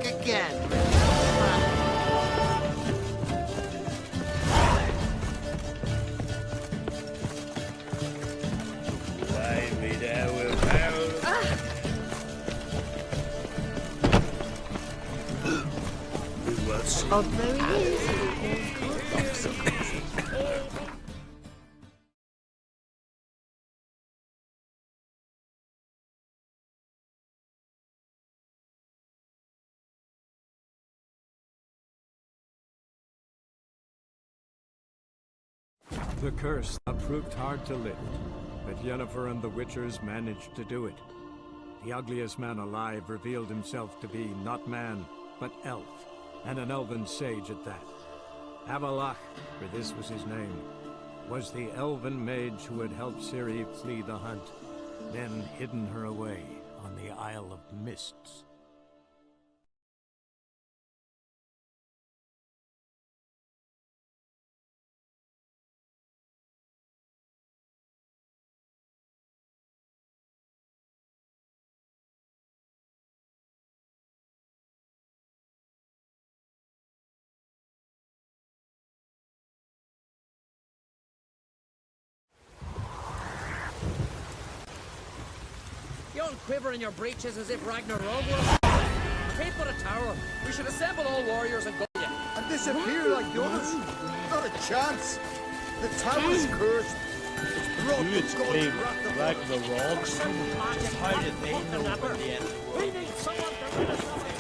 think again. Fly me there with power. We will see. Oh, there he is. The curse that proved hard to lift, but Yennefer and the Witchers managed to do it. The ugliest man alive revealed himself to be not man, but elf, and an elven sage at that. Avallac'h, for this was his name, was the elven mage who had helped Ciri flee the hunt, then hidden her away on the Isle of Mists. Yon quiver in your breeches as if Ragnarok were... Pay for a tower. We should assemble all warriors and go you. And disappear like the others? Not a chance. The tower's cursed. It's brought Who is to God's claiming wrath upon Ragnarok? How did they know where the end We need someone to rid us of it.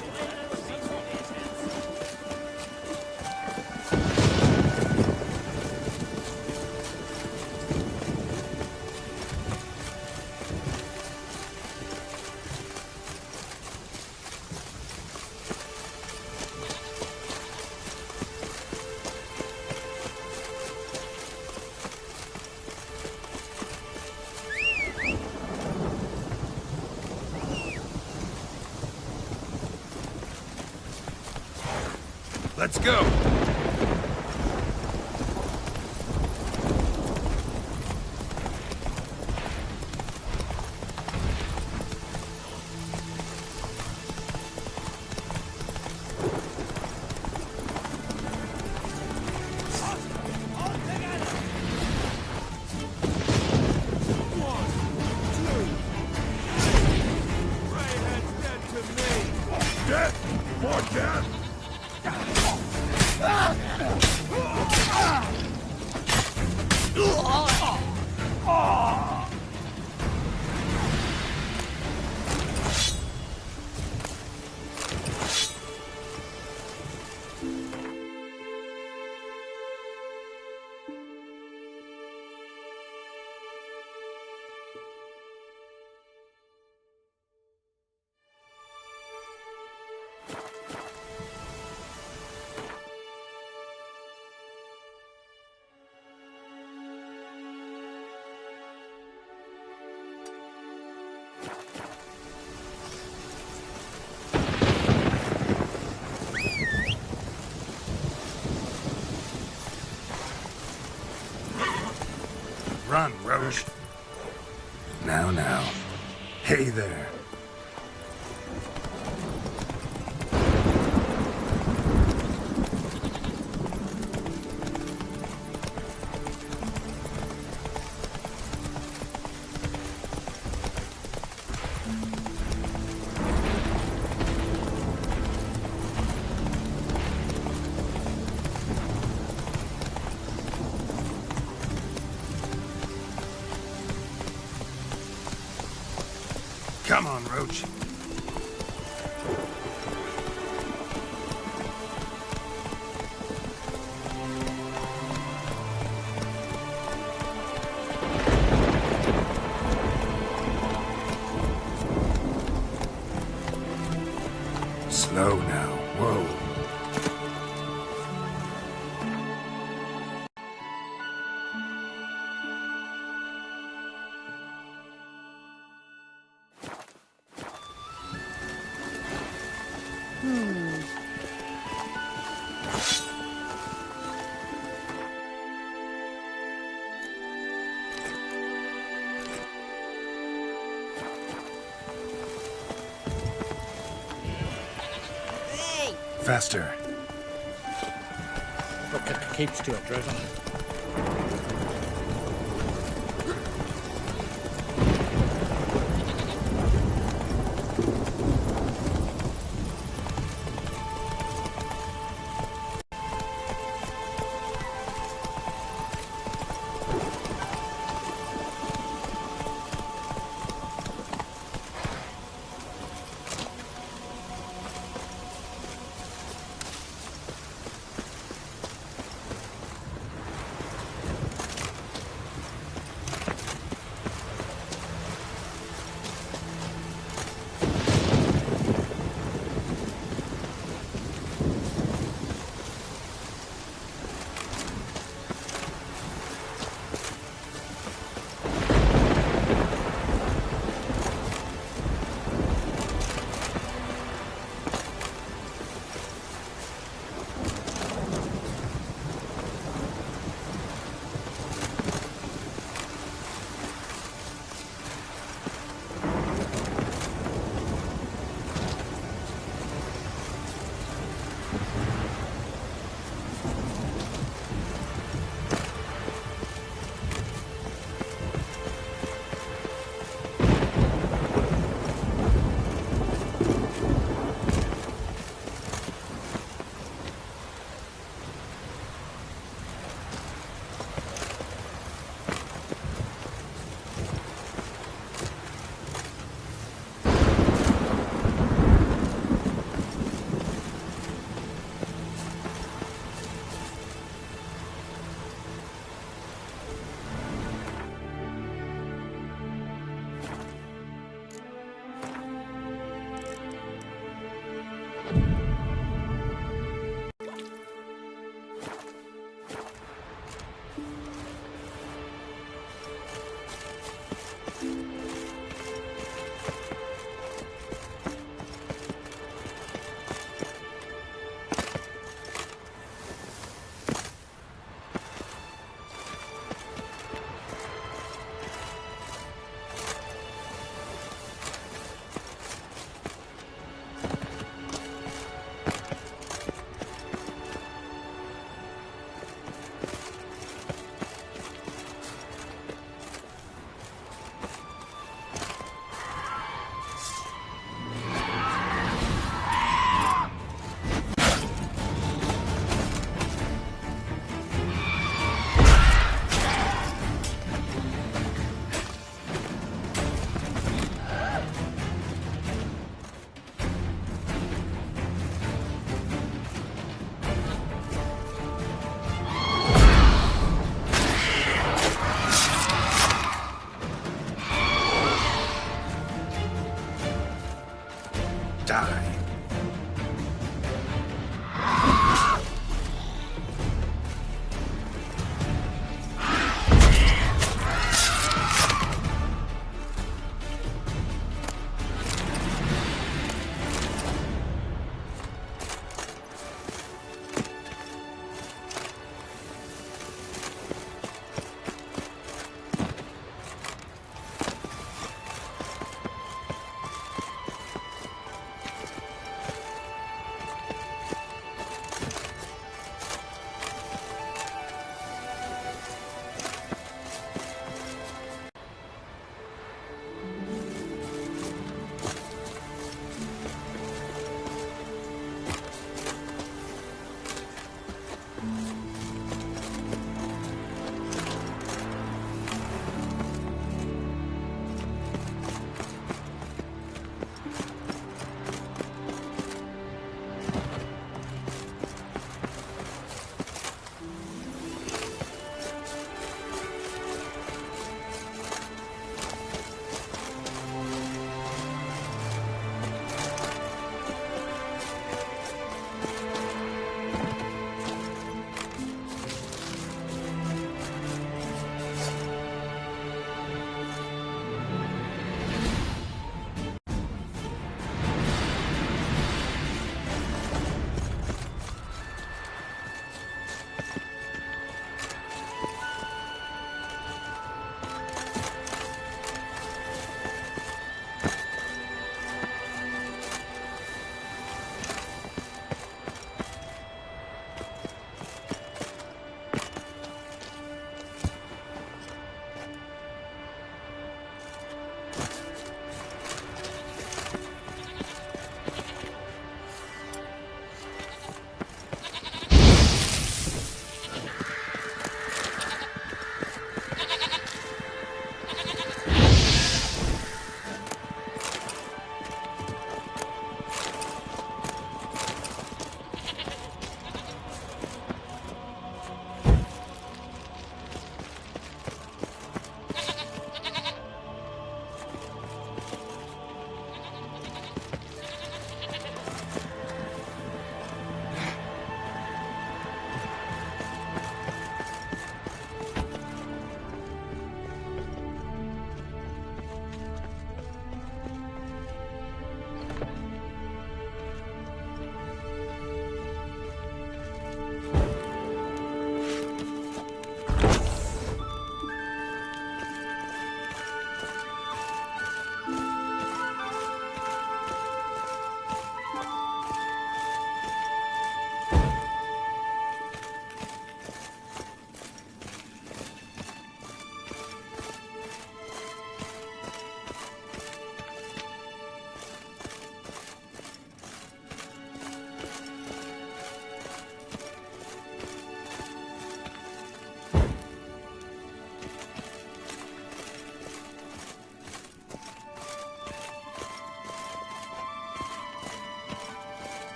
Let's go. Death! More death! Run, Roche. Now. Hey there. Come on, Roach. Slow now. Whoa. faster. Look, it keeps to it, driven.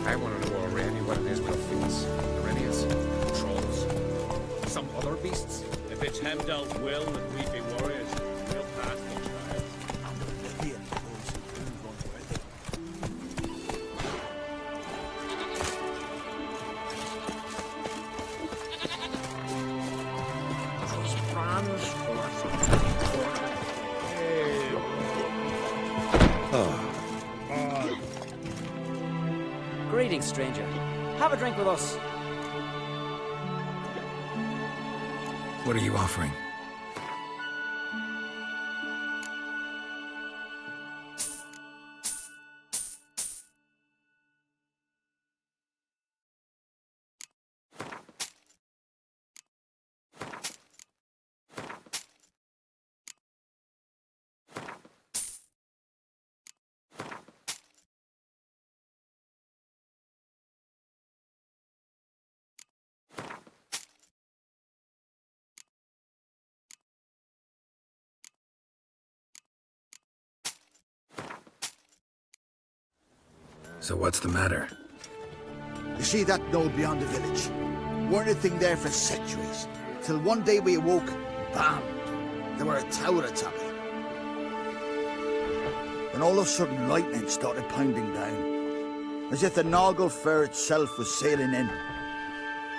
I want to know already what it is we'll face. Irenians? Trolls? Some other beasts? If it's Heimdall's will that we be warriors, we'll pass the trials. Here, those who prove unworthy. Greetings, stranger. Have a drink with us. What are you offering? So what's the matter? You see that knoll beyond the village? Weren't a thing there for centuries. Till one day we awoke, bam! There were a tower atop it. And all of a sudden lightning started pounding down. As if the Noggle Fair itself was sailing in.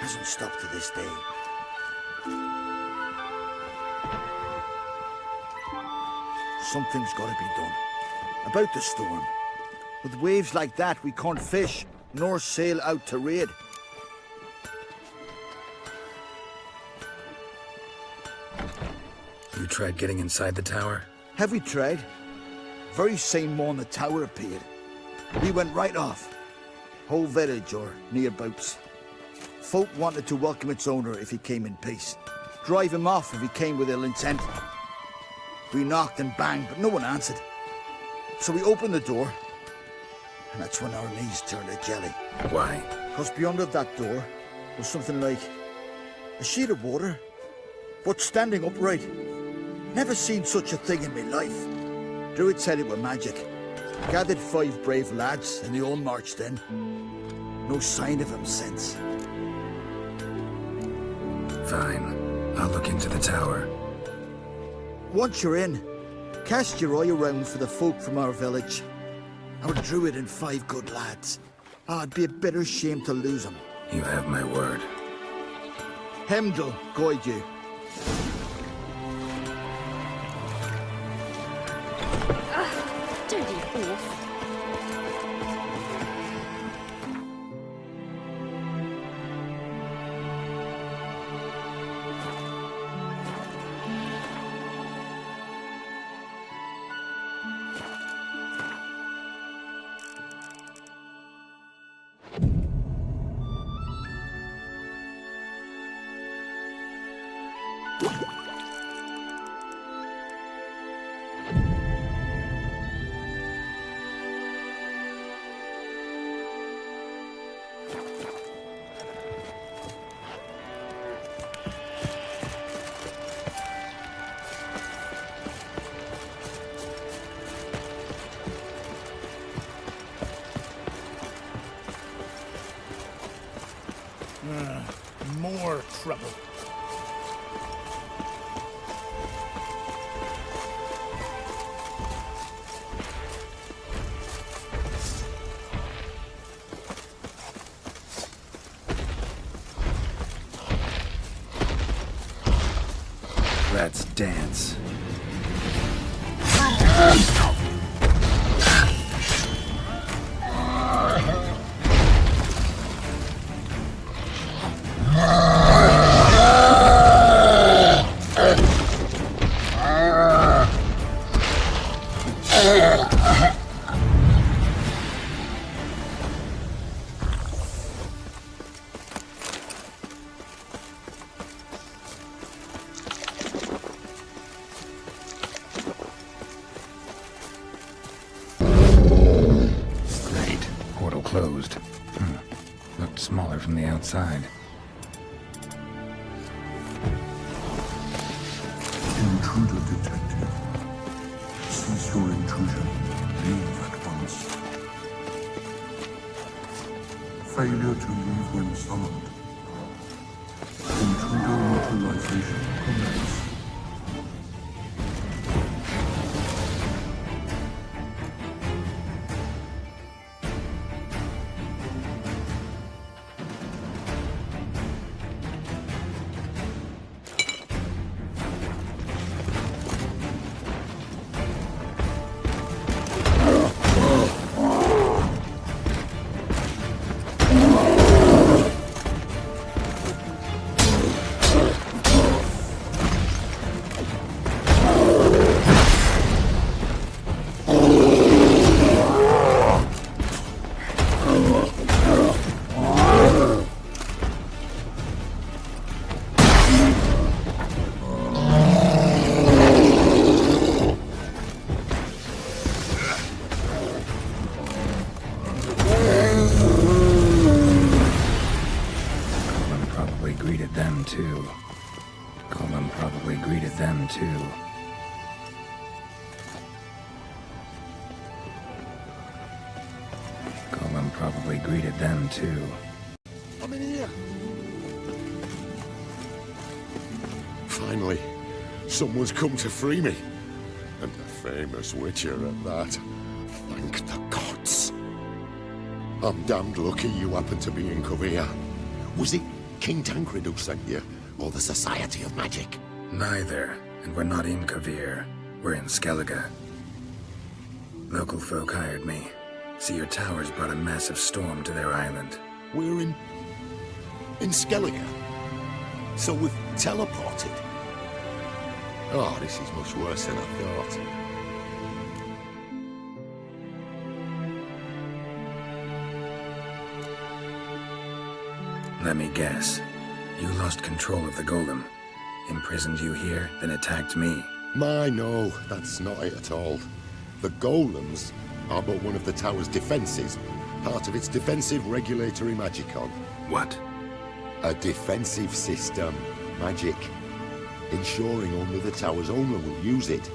Hasn't stopped to this day. Something's gotta be done. About the storm. With waves like that, we can't fish, nor sail out to raid. You tried getting inside the tower? Have we tried? Very same morn the tower appeared. We went right off. Whole village or nearabouts. Folk wanted to welcome its owner if he came in peace. Drive him off if he came with ill intent. We knocked and banged, but no one answered. So we opened the door, and that's when our knees turned to jelly. Why? Because beyond of that door was something like a sheet of water, but standing upright. Never seen such a thing in my life. Druid said it were magic. Gathered 5 brave lads, and they all marched in. No sign of him since. Fine. I'll look into the tower. Once you're in, cast your eye around for the folk from our village. Our druid and 5 good lads. It'd be a bitter shame to lose them. You have my word. Heimdall guide you. Don't be off. More trouble. Let's dance. closed. Looked smaller from the outside. Intruder detected. Cease your intrusion. Leave at once. Failure to leave when summoned. Intruder neutralization commence. Probably greeted them too. I'm in here. Finally, someone's come to free me. And a famous witcher at that. Thank the gods. I'm damned lucky you happen to be in Kovir. Was it King Tancred who sent you? Or the Society of Magic? Neither. And we're not in Kovir. We're in Skellige. Local folk hired me. See, your towers brought a massive storm to their island. We're in Skellige. So we've teleported. Oh, this is much worse than I thought. Let me guess. You lost control of the golem. Imprisoned you here, then attacked me. No, that's not it at all. The golems are but one of the tower's defenses, part of its defensive regulatory magicon. What? A defensive system, magic, ensuring only the tower's owner will use it.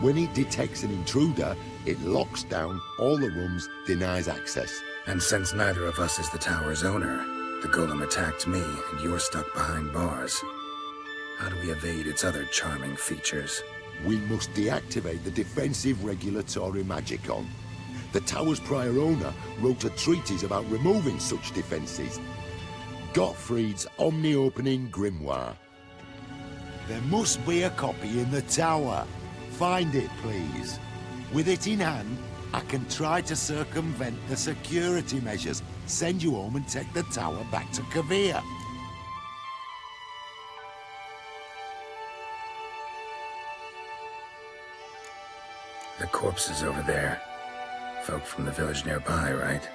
When it detects an intruder, it locks down all the rooms, denies access. And since neither of us is the tower's owner, the golem attacked me and you're stuck behind bars. How do we evade its other charming features? We must deactivate the defensive regulatory magicon. The tower's prior owner wrote a treatise about removing such defenses. Gottfried's Omni-Opening Grimoire. There must be a copy in the tower. Find it, please. With it in hand, I can try to circumvent the security measures, send you home and take the tower back to Kovir. The corpse is over there. Folk from the village nearby, right?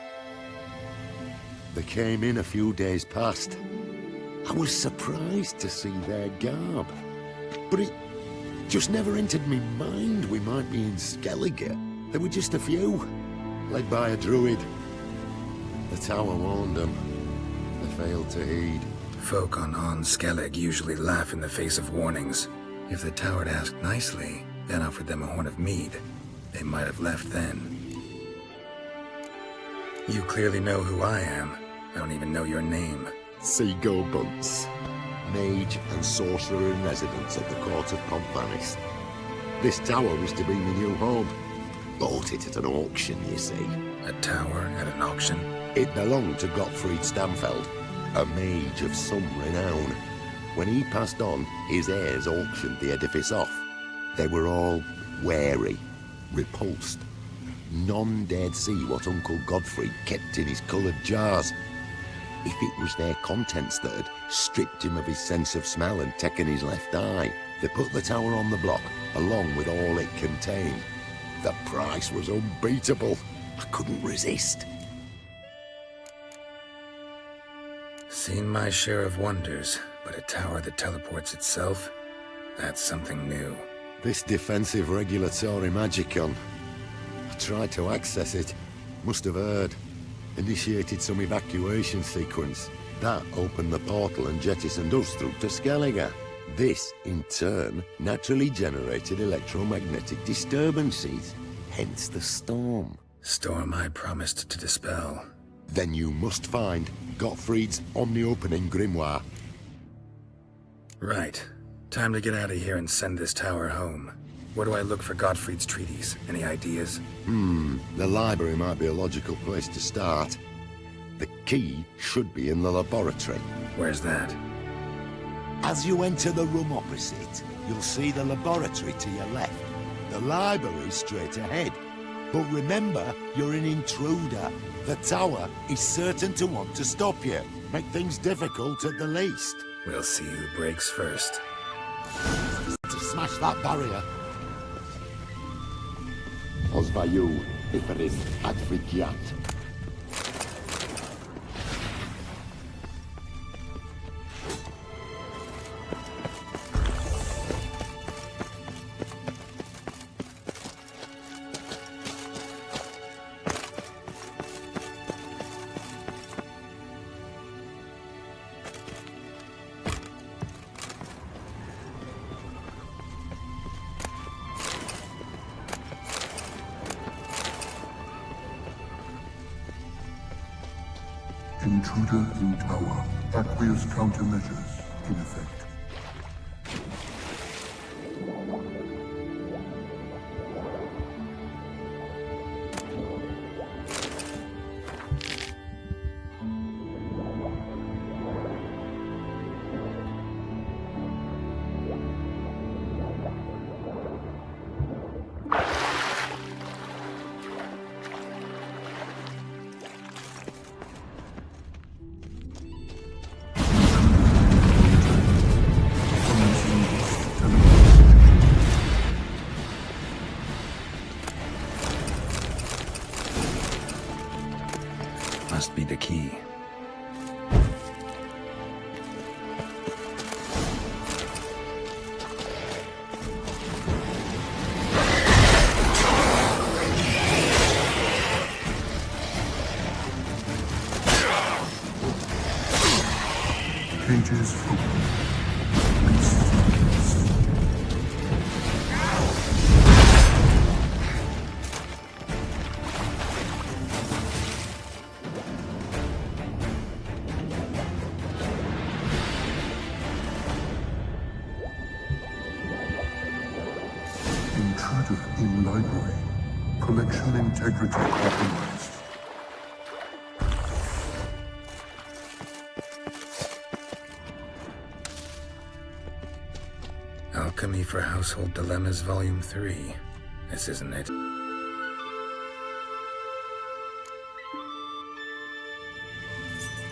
They came in a few days past. I was surprised to see their garb. But it just never entered my mind we might be in Skellige. There were just a few, led by a druid. The tower warned them. They failed to heed. Folk on Skellige usually laugh in the face of warnings. If the tower had asked nicely, then offered them a horn of mead, they might have left then. You clearly know who I am. I don't even know your name. Seagull Bunce, mage and sorcerer in residence at the court of Pompanis. This tower was to be my new home. Bought it at an auction, you see. A tower at an auction? It belonged to Gottfried Stamfeld, a mage of some renown. When he passed on, his heirs auctioned the edifice off. They were all wary, repulsed. None dared see what Uncle Godfrey kept in his coloured jars. If it was their contents that had stripped him of his sense of smell and taken his left eye, they put the tower on the block, along with all it contained. The price was unbeatable. I couldn't resist. Seen my share of wonders, but a tower that teleports itself? That's something new. This defensive regulatory magicon. I tried to access it. Must have heard. initiated some evacuation sequence. That opened the portal and jettisoned us through to Skellige. This, in turn, naturally generated electromagnetic disturbances, hence the storm. Storm I promised to dispel. Then you must find Gottfried's omni-opening grimoire. Right. Time to get out of here and send this tower home. Where do I look for Gottfried's treaties? Any ideas? The library might be a logical place to start. The key should be in the laboratory. Where's that? As you enter the room opposite, you'll see the laboratory to your left. The library's straight ahead. But remember, you're an intruder. The tower is certain to want to stop you. Make things difficult at the least. We'll see who breaks first. To smash that barrier. Osvayu, Iferis, Advigiat. Intruder in tower. Aqueous countermeasures in effect. Must be the key. Cages open. Beasts released. Intruder in library. Collection integrity compromised. Alchemy for Household Dilemmas Volume 3. This isn't it.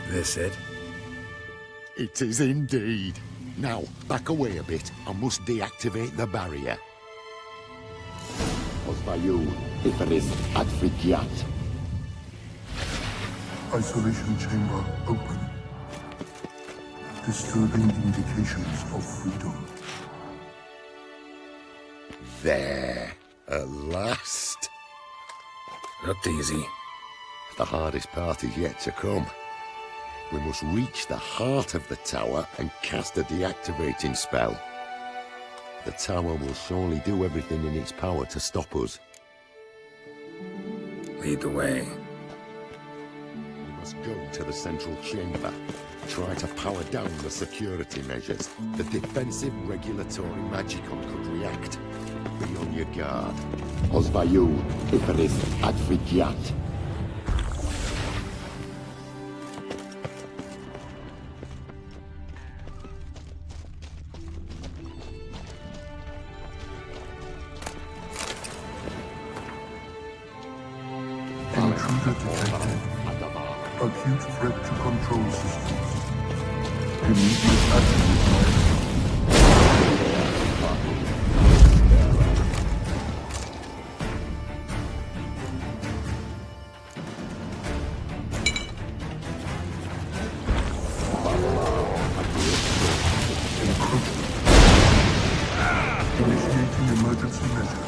This it? It is indeed. Now, back away a bit. I must deactivate the barrier. Osvayu, Iferis, Advigiat. Isolation chamber open. Disturbing indications of freedom. There. At last. Looked easy. The hardest part is yet to come. We must reach the heart of the tower and cast a deactivating spell. The tower will surely do everything in its power to stop us. Lead the way. We must go to the central chamber. Try to power down the security measures. The defensive regulatory magicon could react. Be on your guard. Osvayu, Iferis, Advigiat. Intruder detected. Acute threat to control systems. Immediate action required. Initiating emergency measures.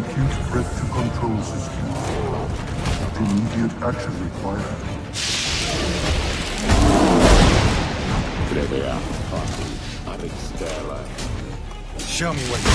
acute threat to control systems. Immediate action required. Prevea fácil, Aristela. Show me what you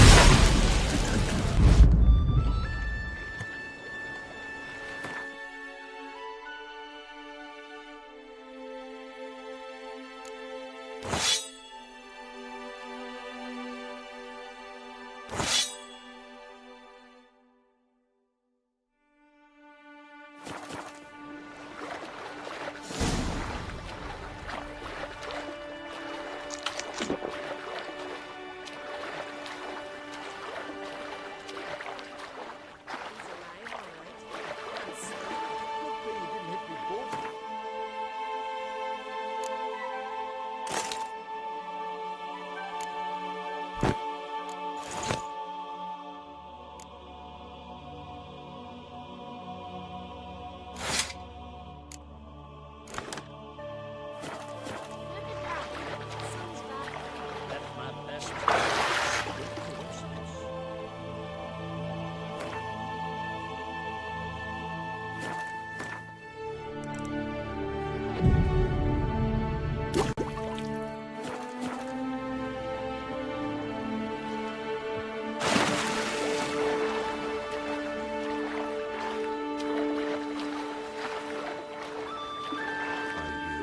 That's my best.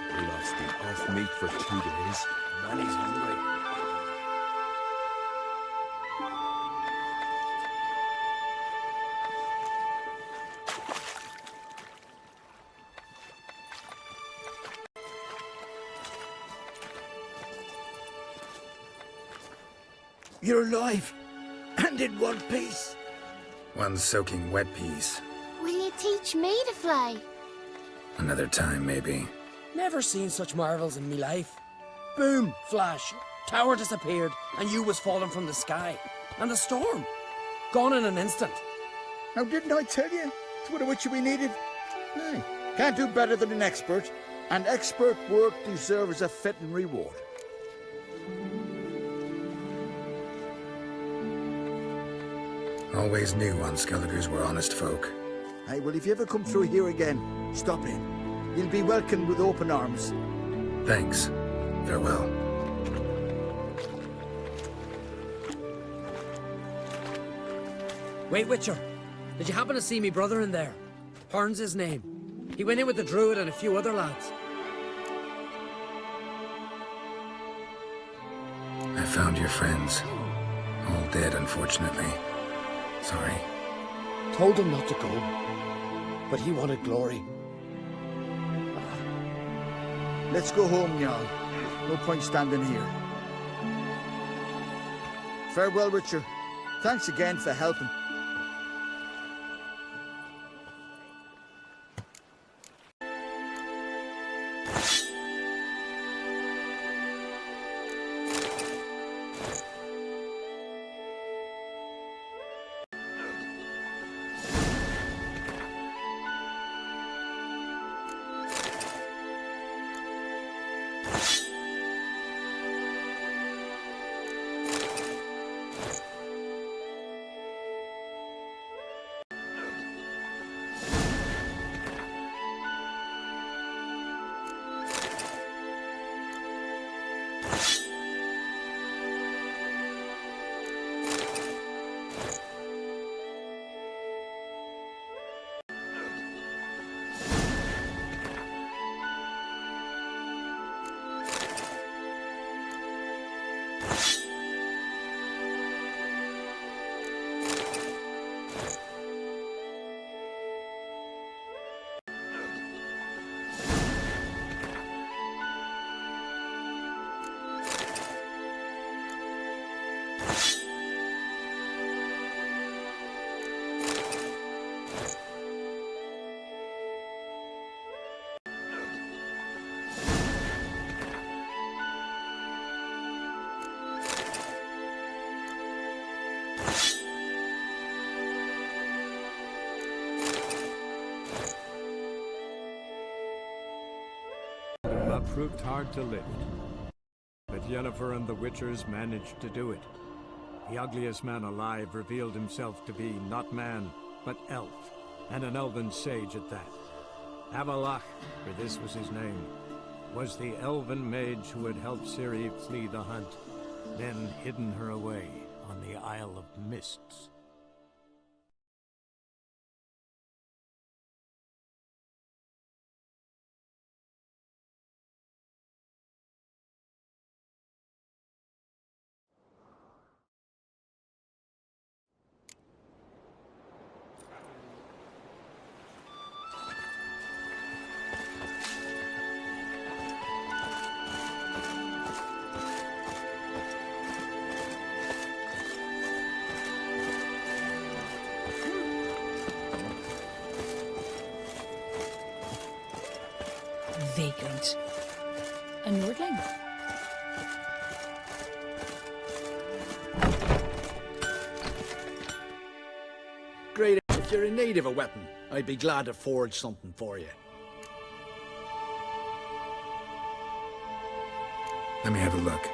I lost the off meat for 2 days. When he's hungry. You're alive, and in one piece. One soaking wet piece. Will you teach me to fly? Another time, maybe. Never seen such marvels in me life. Boom, flash, tower disappeared, and you was falling from the sky. And the storm, gone in an instant. Now, didn't I tell you? It's what a witcher we needed. Aye. Can't do better than an expert, and expert work deserves a fitting reward. Always knew Unskelligers were honest folk. Aye, well, if you ever come through here again, stop in. You'll be welcomed with open arms. Thanks. Farewell. Wait, Witcher. Did you happen to see me brother in there? Hearn's his name. He went in with the druid and a few other lads. I found your friends. All dead, unfortunately. Sorry. Told him not to go. But he wanted glory. Let's go home, Jarl. No point standing here. Farewell, Witcher. Thanks again for helping. That proved hard to lift. But Yennefer and the Witchers managed to do it. The ugliest man alive revealed himself to be not man, but elf, and an elven sage at that. Avalach, for this was his name, was the elven mage who had helped Ciri flee the hunt, then hidden her away on the Isle of Mists. Vagrant. A Nordling? Great. If you're in need of a weapon, I'd be glad to forge something for you. Let me have a look.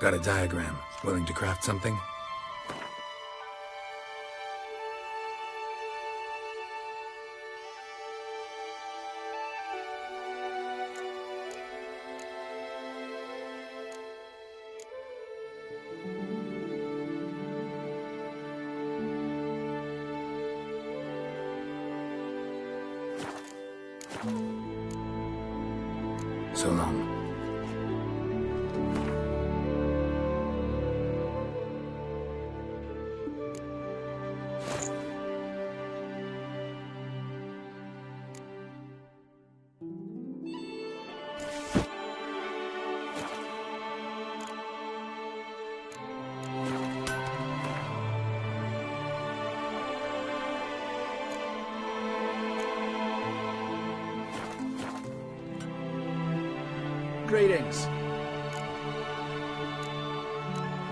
Got a diagram. Willing to craft something? So long. Greetings.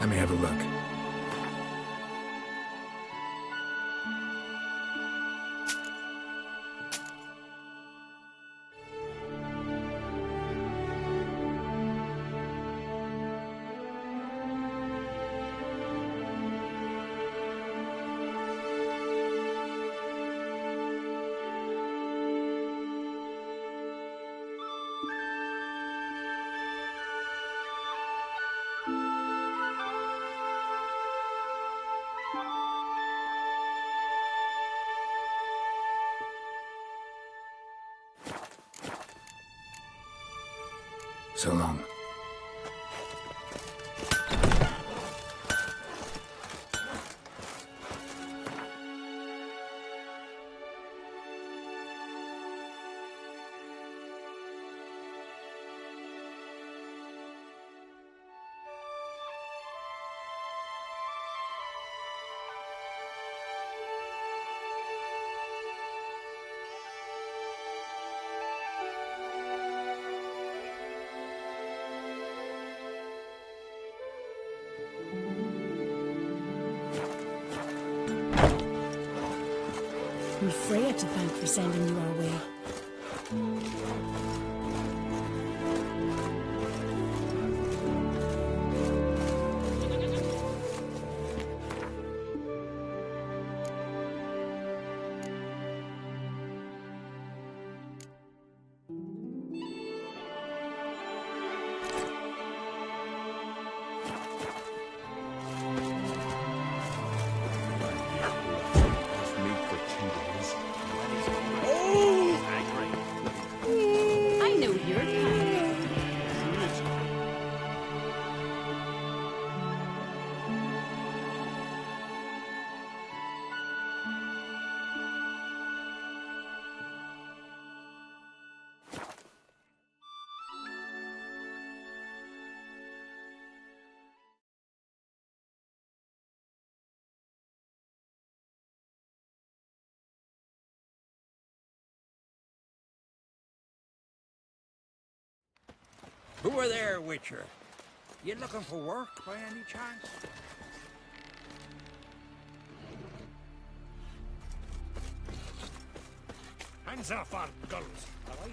Let me have a look. So long. We've Freya to thank for sending you our way. Who are there, Witcher? You looking for work by any chance? Hands off our guns, or I'll